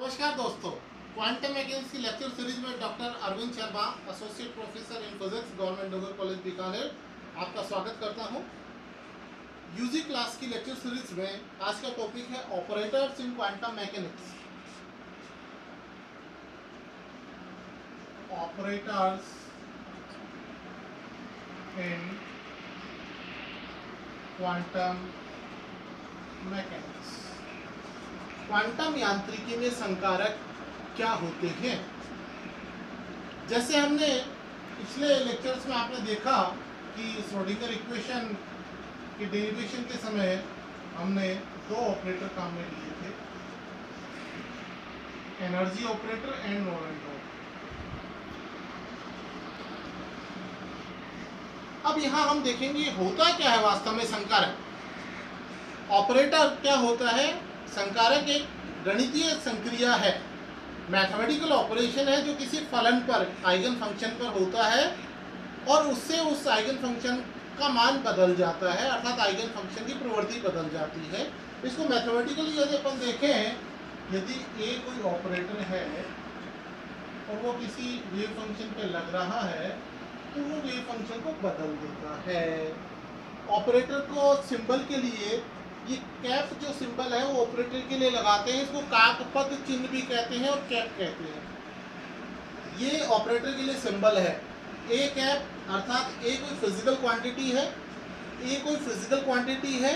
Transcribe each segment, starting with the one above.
नमस्कार दोस्तों, quantum mechanics की लेक्चर सीरीज में doctor Arvind Sharma, associate professor in physics, government Dungar college Bikaner, आपका स्वागत करता हूं। यूजी क्लास की लेक्चर सीरीज में आज का टॉपिक है operators in quantum mechanics. Operators in quantum mechanics. Quantum यांत्रिकी में संकारक क्या होते हैं? जैसे हमने पिछले लेक्चर्स में आपने देखा कि श्रोडिंगर इक्वेशन के डेरिवेशन के समय हमने दो ऑपरेटर काम में लिए थे, energy operator end moment operator. अब यहाँ हम देखेंगे होता क्या है वास्तव में संकारक। ऑपरेटर क्या होता है? संकारक एक गणितीय संक्रिया है, मैथमेटिकल ऑपरेशन है जो किसी फलन पर, आइगन फंक्शन पर होता है और उससे उस आइगन फंक्शन का मान बदल जाता है, अर्थात आइगन फंक्शन की प्रवृत्ति बदल जाती है। इसको मैथमेटिकली यदि अपन देखें, यदि ए कोई ऑपरेटर है और वो किसी वेव फंक्शन पे लग रहा है तो वो वेव फंक्शन को बदल देता है। ऑपरेटर को सिंबल के लिए ये कैप जो सिंबल है वो ऑपरेटर के लिए लगाते हैं, इसको काकपद चिन्ह भी कहते हैं और कैप कहते हैं। ये ऑपरेटर के लिए सिंबल है। ए कैप अर्थात ए कोई फिजिकल क्वांटिटी है, ए कोई फिजिकल क्वांटिटी है,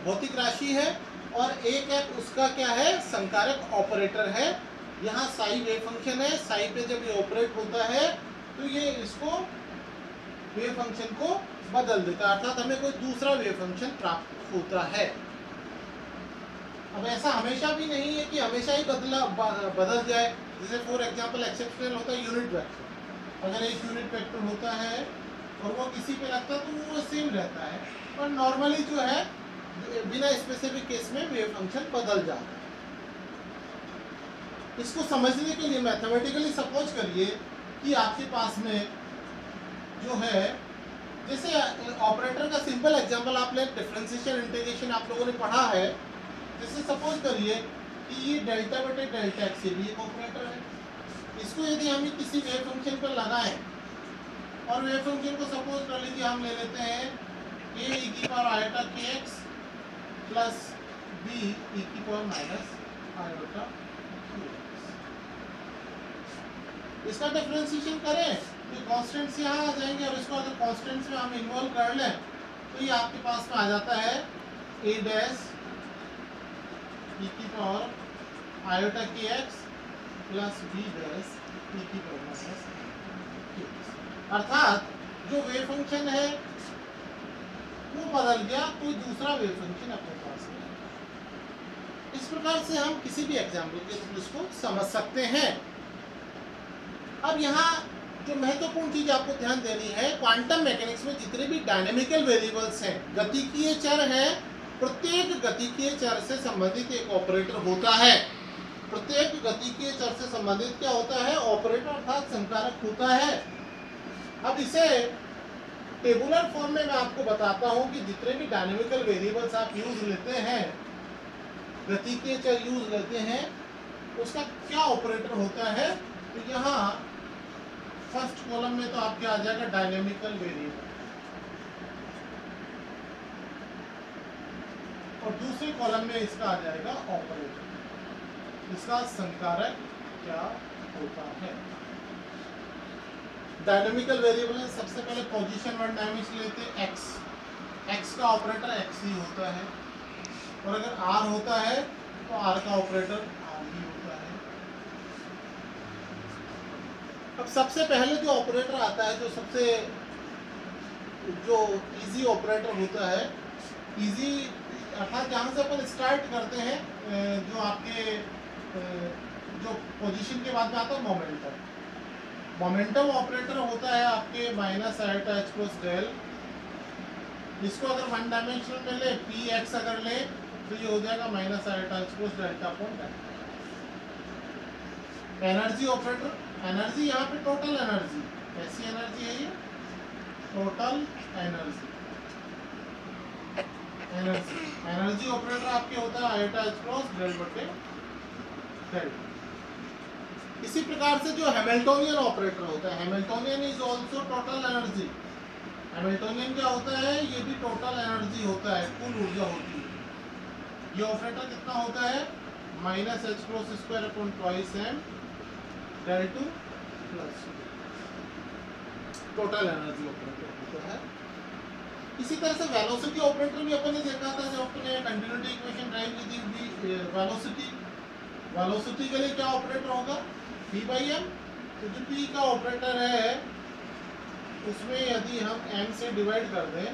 भौतिक राशि है, और ए कैप उसका क्या है? संकारक ऑपरेटर है। यहाँ साई वेव फंक्शन है, साई पे जब ये ऑपरेट होता है तो ये इसको वेव फंक्शन को बदल देता है, अर्थात हमें कोई दूसरा वेव फंक्शन प्राप्त होता है। अब ऐसा हमेशा भी नहीं है कि हमेशा ही बदल जाए। जैसे फॉर एग्जांपल एक्सेप्शनल होता है यूनिट वेक्टर। अगर एक यूनिट वेक्टर होता है और वो किसी पे लगता है तो वो सेम रहता है, पर नॉर्मली जो है बिना स्पेसिफिक केस में वेव फंक्शन बदल जाता है। इसको समझने के लिए मैथमेटिकली सपोज करिए कि आपके पास में जो है, जैसे ऑपरेटर का सिंपल एग्जांपल आप ले, डिफरेंशिएशन इंटीग्रेशन आप लोगों ने पढ़ा है। जैसे सपोज करिए कि ये डेल्टा बटे डेल्टा एक्स भी एक ऑपरेटर है। इसको यदि हम किसी वेव फंक्शन पर लगाएं और वेव फंक्शन को सपोज कर लीजिए हम ले लेते हैं a e की power iota kx plus b e की पावर माइनस आयोटा qx। इसका डिफरेंशिएशन करें तो कांस्टेंट्स यहाँ आ जाएंगे और इसको अगर कांस्टेंट्स में हम इन्वॉल्व कर लें तो ये आपके पास में आ जाता है a डैश e की power iota kx plus b dash e की पावर माइनस qx। अर्थात जो वेव फंक्शन है वो बदल गया, कोई दूसरा वेव फंक्शन अपने पास है। इस प्रकार से हम किसी भी एग्जाम्पल के थ्रू इसको समझ सकते हैं। अब यहाँ जो महत्वपूर्ण चीज आपको ध्यान देनी है, क्वांटम मैकेनिक्स में जितने भी डायनेमिकल वेरिएबल्स हैं, गतिकीय चर हैं, प्रत्येक गतिकीय चर से संबंधित एक ऑपरेटर होता है। प्रत्येक गतिकीय चर से संबंधित क्या होता है? ऑपरेटर अर्थात संकारक होता है। अब इसे टेबुलर फॉर्म में मैं आपको बताता हूं कि जितने भी डायनेमिकल वेरिएबल्स आप यूज लेते हैं, गतिकीय चर यूज लेते हैं, उसका क्या ऑपरेटर होता है। तो यहाँ फर्स्ट कॉलम में तो आपके आ जाएगा डायनेमिकल वेरिएबल और दूसरे कॉलम में इसका आ जाएगा ऑपरेटर। इसका संकारक क्या होता है? डायनेमिकल वेरिएबल में सबसे पहले पोजीशन वन डायमेंशन लेते हैं x। x का ऑपरेटर x ही होता है, और अगर r होता है तो r का ऑपरेटर r ही होता है। अब सबसे पहले जो ऑपरेटर आता है, जो इजी ऑपरेटर होता है, इजी अर्थात जहाँ से अपन स्टार्ट करते हैं, जो आपके जो पोजीशन के बाद में आता है मोमेंटम। मोमेंटम ऑपरेटर होता है आपके minus iota H plus del. इसको अगर वन डायमेंशनल में ले, पी एक्स अगर ले तो ये हो जाएगा minus iota H plus delta upon delta. Energy operator, energy यहाँ पे टोटल एनर्जी, ऐसी एनर्जी है ये टोटल एनर्जी। एनर्जी ऑपरेटर आपके होता है आयोटा एच क्रॉस डेल बटे डेल। इसी प्रकार से जो हैमिल्टोनियन ऑपरेटर होता है, Hamiltonian is also total energy. Hamiltonian क्या होता है, ये भी टोटल एनर्जी होता है, कुल ऊर्जा होती है। ये ऑपरेटर कितना होता है, minus H cross square upon twice M del two plus total energy operator होता है। इसी तरह से वेलोसिटी ऑपरेटर भी अपन ने देखा था जब अपने कंटिन्यूटी इक्वेशन ड्राइव की थी। वेलोसिटी, वेलोसिटी के लिए क्या ऑपरेटर होगा, p बाई एम। तो जो p का ऑपरेटर है उसमें यदि हम m से डिवाइड कर दें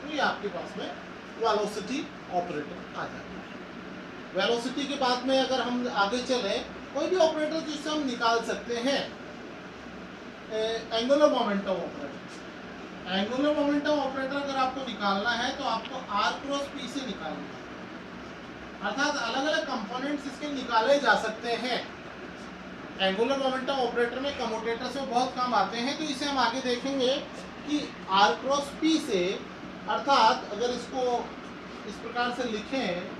तो ये आपके पास में वेलोसिटी ऑपरेटर आ जाता है। वेलोसिटी के बाद में अगर हम आगे चले, कोई भी ऑपरेटर जिससे हम निकाल सकते हैं angular momentum operator. Angular momentum operator अगर आपको निकालना है तो आपको r क्रॉस p से निकालना है, अर्थात अलग अलग कंपोनेंट्स इसके निकाले जा सकते हैं। एंगुलर मोमेंटम ऑपरेटर में कम्यूटेटर्स में बहुत काम आते हैं, तो इसे हम आगे देखेंगे कि r क्रॉस p से, अर्थात अगर इसको इस प्रकार से लिखें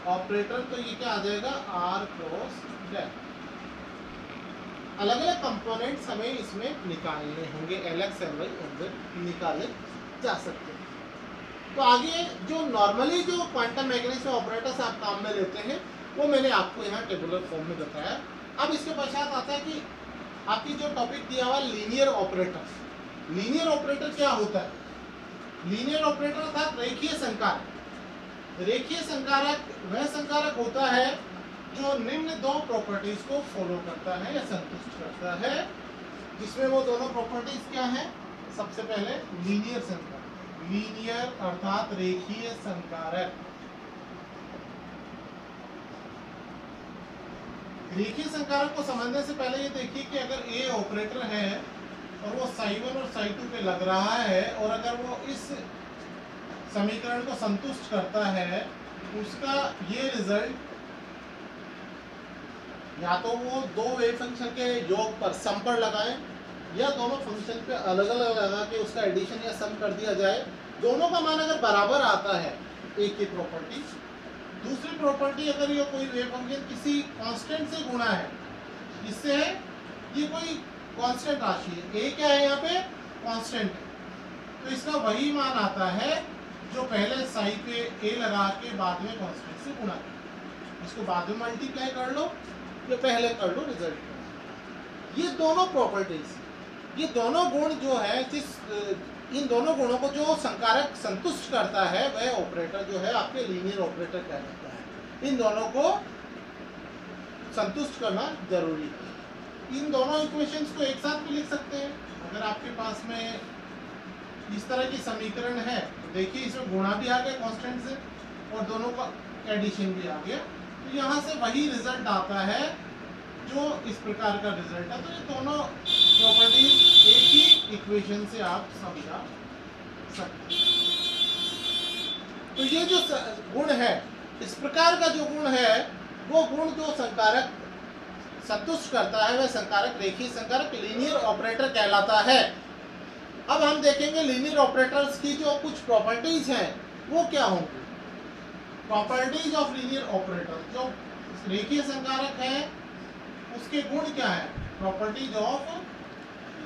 ऑपरेटर तो ये क्या आ जाएगा, r क्रॉस डेल। अलग अलग कंपोनेंट्स हमें इसमें निकालने होंगे, LX, LY, LZ निकाले जा सकते हैं। तो आगे जो नॉर्मली जो क्वांटम मैकेनिक्स में ऑपरेटर्स आप काम में लेते हैं वो मैंने आपको यहाँ टेबुलर फॉर्म में बताया। अब इसके पश्चात आता है कि आपकी जो टॉपिक दिया हुआ लीनियर ऑपरेटर। लीनियर ऑपरेटर क्या होता है, लीनियर ऑपरेटर अर्थात रेखीय संकारक। रेखीय संकारक वह संकारक होता है जो निम्न दो प्रॉपर्टीज को फॉलो करता है या संतुष्ट करता है, जिसमें वो दोनों प्रॉपर्टीज क्या हैं, सबसे पहले लीनियर संकारक, लीनियर अर्थात रेखीय संकारक। रेखीय संकारक को समझने से पहले ये देखिए कि अगर ए ऑपरेटर है और वो साई 1 और साई 2 पे लग रहा है और अगर वो इस समीकरण को संतुष्ट करता है, उसका ये रिजल्ट या तो वो दो वेव फंक्शन के योग पर सम पर लगाएं या दोनों फंक्शन पे अलग अलग लगा के उसका एडिशन या सम कर दिया जाए। दोनों का मान अगर बराबर आता है, एक की प्रॉपर्टी। दूसरी प्रॉपर्टी, अगर ये कोई वेव फंक्शन किसी कांस्टेंट से गुणा है, इससे है ये कोई कांस्टेंट राशि है, ए क्या है यहाँ पे, कांस्टेंट है, तो इसका वही मान आता है जो पहले साई पे ए लगा के बाद में कांस्टेंट से गुणा कर। इसको बाद में मल्टीप्लाई कर लो या पहले कर लो, रिजल्ट। ये दोनों प्रॉपर्टीज, ये दोनों गुण जो है, जिस इन दोनों गुणों को जो संकारक संतुष्ट करता है वह ऑपरेटर जो है आपके लीनियर ऑपरेटर कहलाता है। इन दोनों को संतुष्ट करना जरूरी है। इन दोनों इक्वेशंस को एक साथ भी लिख सकते हैं। अगर आपके पास में इस तरह की समीकरण है, देखिए इसमें गुणा भी आ गया कांस्टेंट से और दोनों का एडिशन भी आ गया, तो यहाँ से वही रिजल्ट आता है जो इस प्रकार का रिजल्ट है। तो ये दोनों प्रॉपर्टीज एक ही इक्वेशन से आप समझा सकते हैं। तो ये जो गुण है, इस प्रकार का जो गुण है, वो गुण जो संकारक संतुष्ट करता है वह संकारक रेखीय संकारक लीनियर ऑपरेटर कहलाता है। अब हम देखेंगे लीनियर ऑपरेटर्स की जो कुछ प्रॉपर्टीज हैं वो क्या होंगी। प्रॉपर्टीज ऑफ लीनियर ऑपरेटर, जो रेखीय संकारक है उसके गुण क्या है, प्रॉपर्टीज ऑफ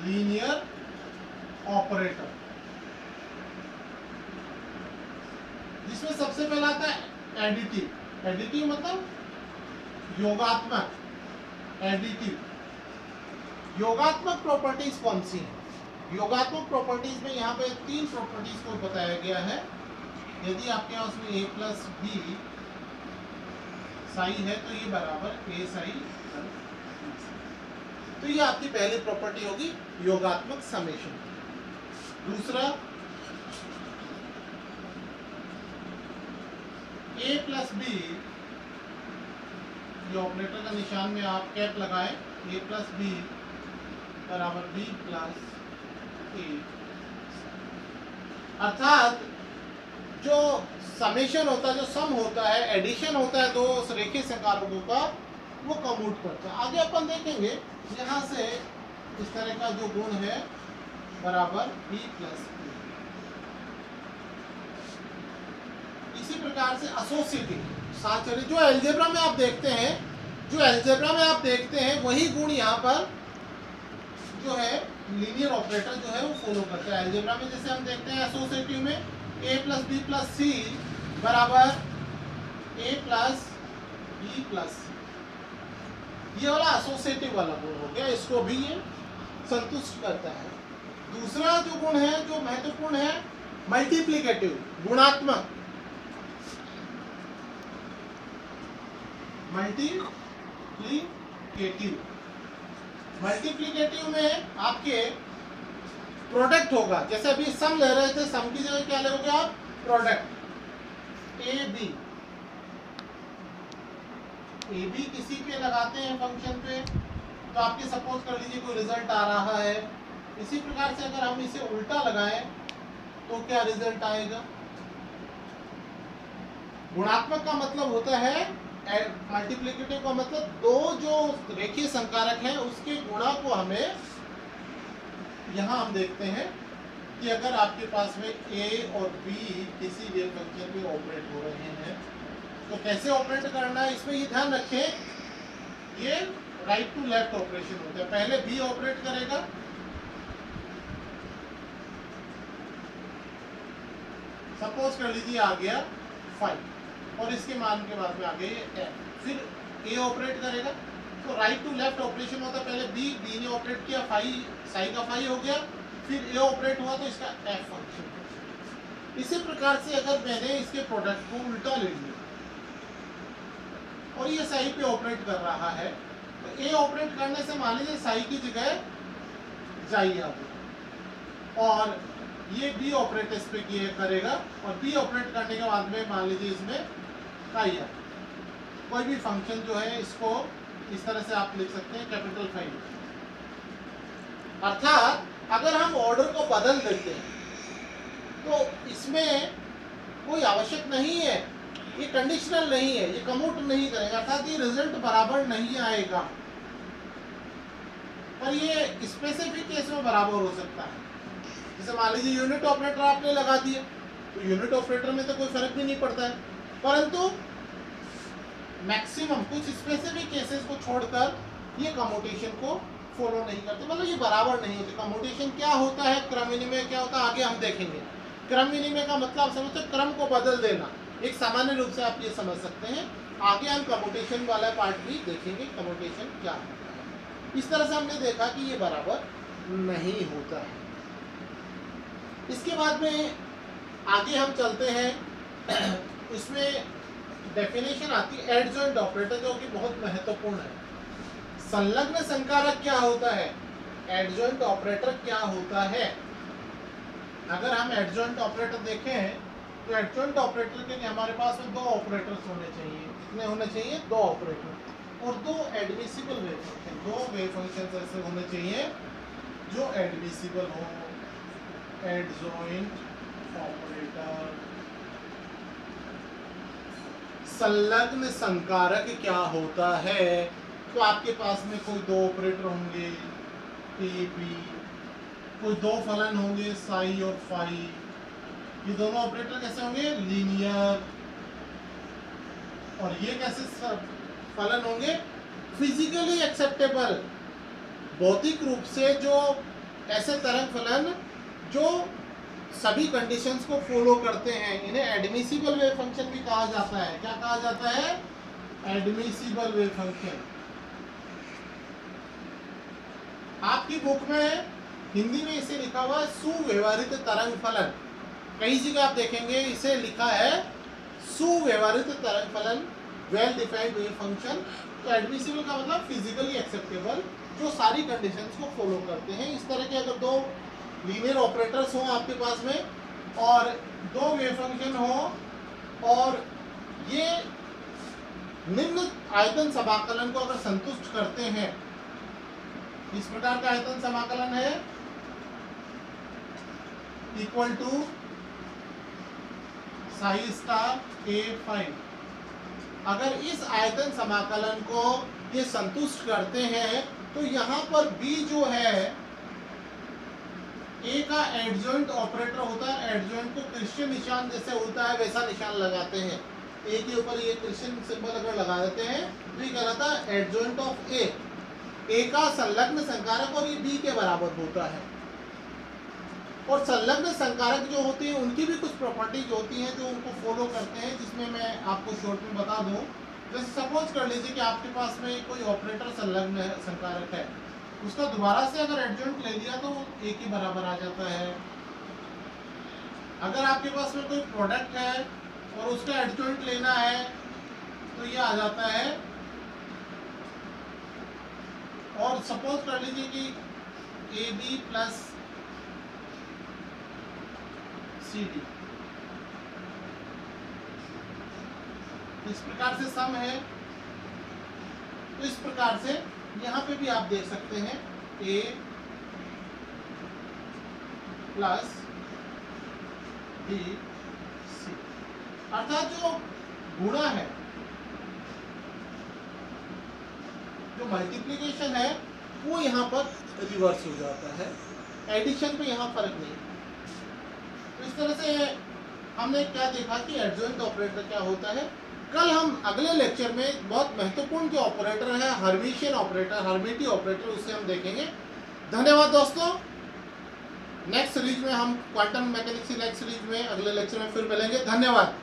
लीनियर ऑपरेटर, जिसमें सबसे पहला आता है एडिटिव। एडिटिव मतलब योगात्मक, एडिटिव। योगात्मक प्रॉपर्टीज कौन सी हैं? योगात्मक प्रॉपर्टीज में यहाँ पे 3 प्रॉपर्टीज को बताया गया है। यदि आपके पास में a प्लस बी साई है तो ये बराबर a साई, तो ये आपकी पहली प्रॉपर्टी होगी योगात्मक समेशन। दूसरा, a प्लस बी, ये ऑपरेटर का निशान में आप कैप लगाएं, a प्लस बी बराबर b प्लस a, अर्थात जो समेशन होता है, जो सम होता है, एडिशन होता है दो रेखीय संकारकों का, वो कम्यूट करता है। आगे अपन देखेंगे यहाँ से इस तरह का जो गुण है बराबर b प्लस a। इसी प्रकार से एसोसिएटिव, साथ चलिए जो अलजेब्रा में आप देखते हैं जो अलजेब्रा में आप देखते हैं वही गुण यहाँ पर जो है लीनियर ऑपरेटर जो है वो फॉलो करता है। अलजेब्रा में जैसे हम देखते हैं एसोसिएटिव में a प्लस बी प्लस सी बराबर a प्लस बी प्लस सी, ये वाला एसोसिएटिव वाला गुण हो गया, इसको भी ये संतुष्ट करता है। दूसरा जो गुण है जो महत्वपूर्ण है मल्टीप्लिकेटिव, गुणात्मक। मल्टीप्लिकेटिव में आपके प्रोडक्ट होगा, जैसे अभी सम ले रहे थे, सम की जगह क्या लोगे आप, प्रोडक्ट ए बी किसी पे लगाते हैं फंक्शन पे, तो आपके सपोज कर लीजिए कोई रिजल्ट आ रहा है। इसी प्रकार से अगर हम इसे उल्टा लगाएं तो क्या रिजल्ट आएगा। गुणात्मक का मतलब होता है, मल्टीप्लिकेटिव का मतलब दो जो रेखीय संकारक हैं उसके गुणा को हमें यहाँ हम देखते हैं कि अगर आपके पास में a और b किसी वेव फंक्शन पे ऑपरेट हो रहे हैं तो कैसे ऑपरेट करना है, इसमें ये ध्यान रखें, ये राइट टू लेफ्ट ऑपरेशन होता है। पहले b ऑपरेट करेगा, सपोज कर लीजिए आ गया 5 और इसके मान के बाद में आ गए 10, फिर a ऑपरेट करेगा, तो राइट टू लेफ्ट ऑपरेशन होता है। पहले b ने ऑपरेट किया, साई का 5 हो गया, फिर a ऑपरेट हुआ तो इसका f फंक्शन। इसी प्रकार से अगर मैंने इसके प्रोडक्ट को उल्टा ले लिया और ये साई पे ऑपरेट कर रहा है, तो a ऑपरेट करने से मान लीजिए साई की जगह जाइए आप, और ये b ऑपरेट इस पे करेगा, और b ऑपरेट करने के बाद में मान लीजिए इसमें काई है। कोई भी फंक्शन जो है इसको इस तरह से आप लिख सकते हैं, कैपिटल 5। अर्थात अगर हम ऑर्डर को बदल देते हैं तो इसमें कोई आवश्यक नहीं है, ये कंडीशनल नहीं है, ये कम्यूट नहीं करेगा, अर्थात ये रिजल्ट बराबर नहीं आएगा, पर ये स्पेसिफिक केस में बराबर हो सकता है। जैसे मान लीजिए यूनिट ऑपरेटर आपने लगा दिया, तो यूनिट ऑपरेटर में तो कोई फर्क भी नहीं पड़ता है, परंतु मैक्सिमम कुछ स्पेसिफिक केसेस को छोड़कर ये कम्यूटेशन को फॉलो नहीं करते, मतलब ये बराबर नहीं होते। कम्यूटेशन क्या होता है, क्रम विनिमय क्या होता है, आगे हम देखेंगे। क्रम विनिमय का मतलब समझते हैं क्रम को बदल देना, एक सामान्य रूप से आप ये समझ सकते हैं। आगे हम कम्यूटेशन वाला पार्ट भी देखेंगे, कम्यूटेशन क्या होता है। इस तरह से हमने देखा कि ये बराबर नहीं होता है। इसके बाद में आगे हम चलते हैं, इसमें डेफिनेशन आती है एडजॉइंट ऑपरेटर, जो कि बहुत महत्वपूर्ण है। संलग्न संकारक क्या होता है, एडजॉइंट ऑपरेटर क्या होता है। अगर हम एडजॉइंट ऑपरेटर देखें तो एडजॉइंट ऑपरेटर के लिए हमारे पास में दो ऑपरेटर्स होने चाहिए। कितने होने चाहिए, दो ऑपरेटर, और दो एडमिसिबल वेव फंक्शन। दो वेव फंक्शन ऐसे होने चाहिए जो एडमिसिबल हो। Adjoint operator. संलग्न संकारक क्या होता है, तो आपके पास में कोई दो ऑपरेटर होंगे ए बी, कोई दो फलन होंगे साई और फाई। ये दोनों ऑपरेटर कैसे होंगे, लीनियर, और ये कैसे फलन होंगे, फिजिकली एक्सेप्टेबल, भौतिक रूप से जो ऐसे तरंग फलन जो सभी कंडीशंस को फॉलो करते हैं, इन्हें एडमिसिबल वेव फंक्शन भी कहा जाता है। क्या कहा जाता है, एडमिसिबल वेव फंक्शन। आपकी बुक में हिंदी में इसे लिखा हुआ है सुव्यवहारित तरंग फलन। कई जगह आप देखेंगे इसे लिखा है सुव्यवहारित तरंग फलन, वेल डिफाइंड वेव फंक्शन। तो एडमिसिबल का मतलब फिजिकली एक्सेप्टेबल, जो सारी कंडीशंस को फॉलो करते हैं। इस तरह के अगर दो लीनियर ऑपरेटर्स हो आपके पास में, और दो वेव फंक्शन हो, और ये निम्न आयतन समाकलन को अगर संतुष्ट करते हैं, इस प्रकार का आयतन समाकलन है equal to Sai star A5। अगर इस आयतन समाकलन को ये संतुष्ट करते हैं तो यहाँ पर B जो है A का एडजॉइंट ऑपरेटर होता है। एडजॉइंट को क्रिश्चियन निशान जैसे होता है वैसा निशान लगाते हैं। A के ऊपर ये क्रिश्चियन सिंबल अगर लगा देते हैं तो ये कहलाता है एडजॉइंट ऑफ ए का संलग्न संकारक और ये बी के बराबर होता है। और संलग्न संकारक जो होते हैं उनकी भी कुछ प्रॉपर्टीज होती हैं जो उनको फॉलो करते हैं, जिसमें मैं आपको शॉर्ट में बता दूं। जैसे सपोज कर लीजिए कि आपके पास में कोई ऑपरेटर संलग्न संकारक है, उसका दोबारा से अगर एडजॉइंट ले लिया तो ए के बराबर आ जाता है। अगर आपके पास में कोई प्रोडक्ट है और उसका एडजॉइंट लेना है तो ये आ जाता है। और सपोज कर लीजिए कि A B plus C D, इस प्रकार से सम है। तो इस प्रकार से यहाँ पे भी आप देख सकते हैं ए प्लस बी सी, अर्थात जो गुणा है, जो मल्टीप्लिकेशन है वो यहाँ पर रिवर्स हो जाता है, एडिशन पे यहाँ फर्क नहीं। तो इस तरह से हमने क्या देखा कि एडजॉइंट ऑपरेटर क्या होता है। कल हम अगले लेक्चर में बहुत महत्वपूर्ण जो ऑपरेटर है हर्मिशियन ऑपरेटर, हर्मिटी ऑपरेटर, उसे हम देखेंगे। धन्यवाद दोस्तों। नेक्स्ट सीरीज में हम क्वांटम मैकेनिक्स की नेक्स्ट सीरीज में अगले लेक्चर में फिर मिलेंगे। धन्यवाद।